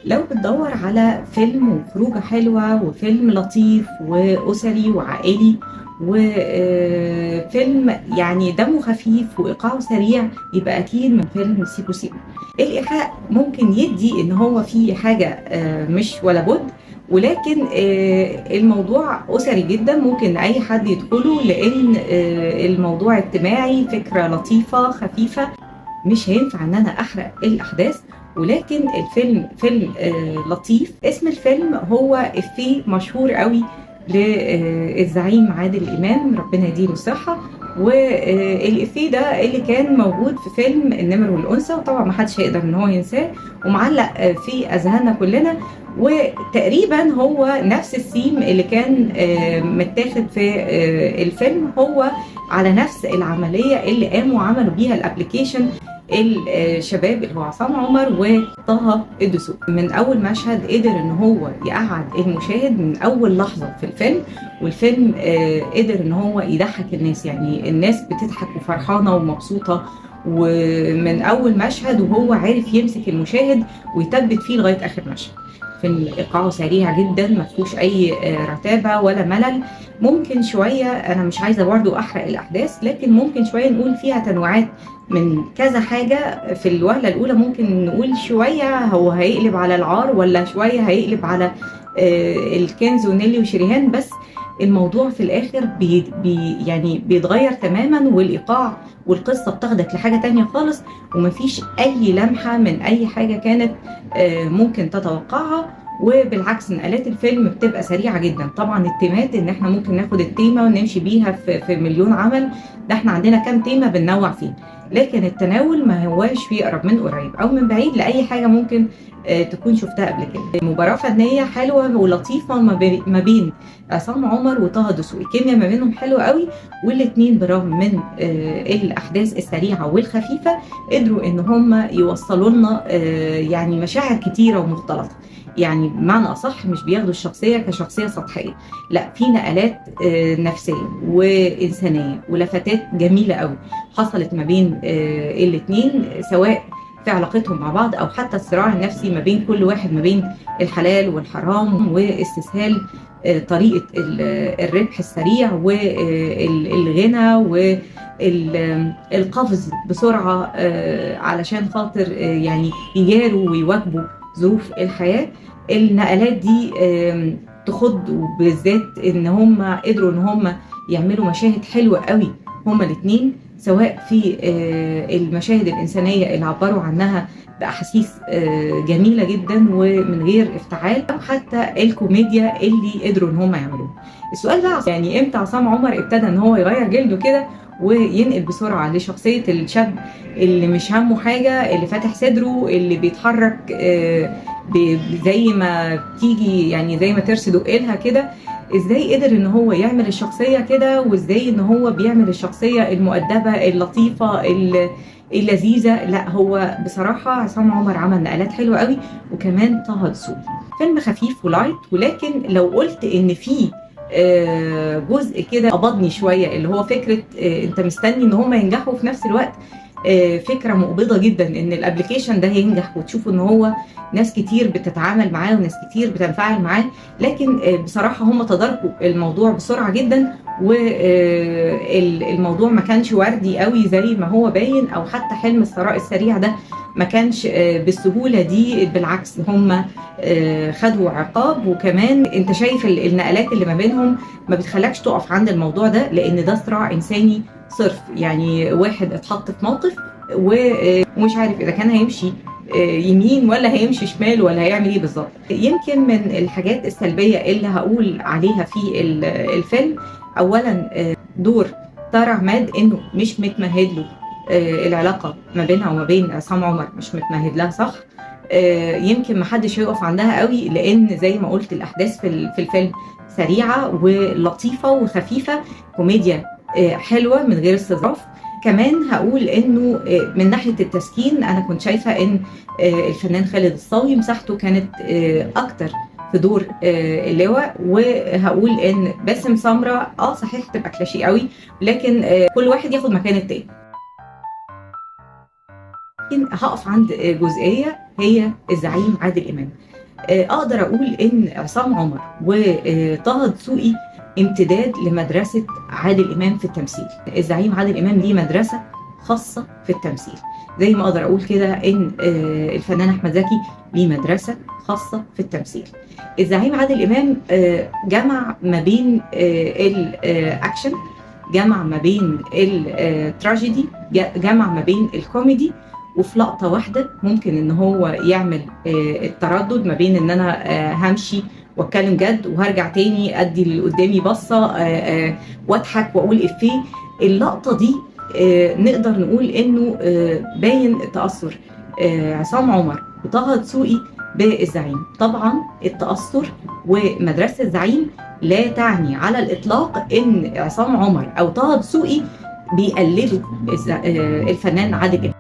لو بتدور على فيلم وخروجة حلوة وفيلم لطيف وأسري وعائلي وفيلم يعني دمه خفيف وإيقاعه سريع، يبقى أكيد من فيلم سيكو سيكو. الإيحاء ممكن يدي إن هو فيه حاجة مش ولا بد، ولكن الموضوع أسري جدا، ممكن أي حد يدخله، لأن الموضوع اجتماعي، فكرة لطيفة خفيفة. مش هينفع ان انا احرق الاحداث، ولكن الفيلم فيلم لطيف. اسم الفيلم هو افيه مشهور قوي للزعيم عادل امام، ربنا يديله الصحه. والافيه ده اللي كان موجود في فيلم النمر والانثى، وطبعا ما حدش هيقدر ان هو ينساه، ومعلق في اذهاننا كلنا. وتقريبا هو نفس الثيم اللي كان متاخد في الفيلم، هو على نفس العمليه اللي قاموا عملوا بيها الابلكيشن الشباب اللي هو عصام عمر وطه الدسوقي. من اول مشهد قدر ان هو يقعد المشاهد من اول لحظه في الفيلم، والفيلم قدر ان هو يضحك الناس، يعني الناس بتضحك وفرحانه ومبسوطه. ومن اول مشهد وهو عارف يمسك المشاهد ويثبت فيه لغايه اخر مشهد. فيلم ايقاعه سريع جدا، ما فيهوش اي رتابه ولا ملل. ممكن شويه، انا مش عايزه برضو احرق الاحداث، لكن ممكن شويه نقول فيها تنوعات من كذا حاجة. في الوهلة الأولى ممكن نقول شوية هو هيقلب على العار، ولا شوية هيقلب على الكنز ونيلي وشريهان، بس الموضوع في الآخر يعني بيتغير تماما، والإيقاع والقصة بتاخدك لحاجة تانية خالص، ومفيش أي لمحة من أي حاجة كانت ممكن تتوقعها. وبالعكس نقلات الفيلم بتبقى سريعة جدا. طبعا التيمات ان احنا ممكن ناخد التيمة ونمشي بيها في مليون عمل، ده احنا عندنا كام تيمة بننوع فيه، لكن التناول ما هواش فيه اقرب من قريب او من بعيد لاي حاجه ممكن تكون شفتها قبل كده. مباراه فنيه حلوه ولطيفه ما بين عصام عمر وطه دسوقي، الكيمياء ما بينهم حلوه قوي، والاثنين برغم من الاحداث السريعه والخفيفه قدروا ان هم يوصلوا لنا يعني مشاعر كتيره ومختلطه. يعني بمعنى اصح مش بياخدوا الشخصيه كشخصيه سطحيه، لا، في نقلات نفسيه وانسانيه ولفتات جميله قوي حصلت ما بين الاثنين، سواء في علاقتهم مع بعض او حتى الصراع النفسي ما بين كل واحد، ما بين الحلال والحرام واستسهال طريقة الربح السريع والغنى والقفز بسرعة علشان خاطر يعني يجاروا ويواكبوا ظروف الحياة. النقلات دي تخض، وبالذات ان هم قدروا ان هم يعملوا مشاهد حلوة قوي هما الاثنين، سواء في المشاهد الإنسانية اللي عبروا عنها بأحاسيس جميلة جدا ومن غير افتعال، أو حتى الكوميديا اللي قدروا إن هم يعملوها. السؤال ده يعني إمتى عصام عمر ابتدى إن هو يغير جلده كده وينقل بسرعة لشخصية الشاب اللي مش همه حاجة، اللي فاتح صدره، اللي بيتحرك زي ما تيجي، يعني زي ما ترسي دقلها كده. ازاي قدر ان هو يعمل الشخصية كده، وازاي ان هو بيعمل الشخصية المؤدبة اللطيفة اللذيذة. لا، هو بصراحة عصام عمر عمل نقلات حلوة قوي، وكمان طه دسوقي. فيلم خفيف ولايت، ولكن لو قلت ان في جزء كده قبضني شوية، اللي هو فكرة انت مستني ان هم ينجحوا في نفس الوقت. فكرة مقبضة جدا ان الابليكيشن ده ينجح، وتشوفوا ان هو ناس كتير بتتعامل معاه وناس كتير بتنفعل معاه. لكن بصراحة هم تداركوا الموضوع بسرعة جدا، والموضوع ما كانش وردي قوي زي ما هو باين، او حتى حلم الثراء السريع ده ما كانش بالسهولة دي. بالعكس هم خدوا عقاب، وكمان انت شايف النقلات اللي ما بينهم ما بتخلكش تقف عند الموضوع ده، لان ده صراع انساني صرف. يعني واحد اتحط في موقف ومش عارف اذا كان هيمشي يمين ولا هيمشي شمال ولا هيعمل ايه بالظبط. يمكن من الحاجات السلبية اللي هقول عليها في الفيلم، اولا دور طارق عماد انه مش متمهد له، العلاقة ما بينها وما بين عصام عمر مش متمهد لها صح. يمكن ما حدش هيقف عندها قوي، لان زي ما قلت الاحداث في الفيلم سريعة ولطيفة وخفيفة، كوميديا حلوة من غير استظراف. كمان هقول انه من ناحية التسكين انا كنت شايفة ان الفنان خالد الصاوي مساحته كانت اكتر في دور اللواء. وهقول ان باسم سمرة صحيح تبقى كلاشيه قوي، لكن كل واحد ياخد مكان التاني. ولكن هقف عند جزئيه هي الزعيم عادل امام. اقدر اقول ان عصام عمر وطه دسوقي امتداد لمدرسه عادل امام في التمثيل. الزعيم عادل امام ليه مدرسه خاصه في التمثيل، زي ما اقدر اقول كده ان الفنان احمد زكي ليه مدرسه خاصه في التمثيل. الزعيم عادل امام جمع ما بين الاكشن، جمع ما بين التراجيدي، جمع ما بين الكوميدي، وفي لقطه واحده ممكن ان هو يعمل التردد ما بين ان انا همشي واتكلم جد وهرجع تاني ادي اللي قدامي بصه واضحك واقول افيه. اللقطه دي نقدر نقول انه باين تاثر عصام عمر وطه دسوقي بالزعيم. طبعا التاثر ومدرسه الزعيم لا تعني على الاطلاق ان عصام عمر او طه دسوقي بيقلدوا الفنان عادل امام.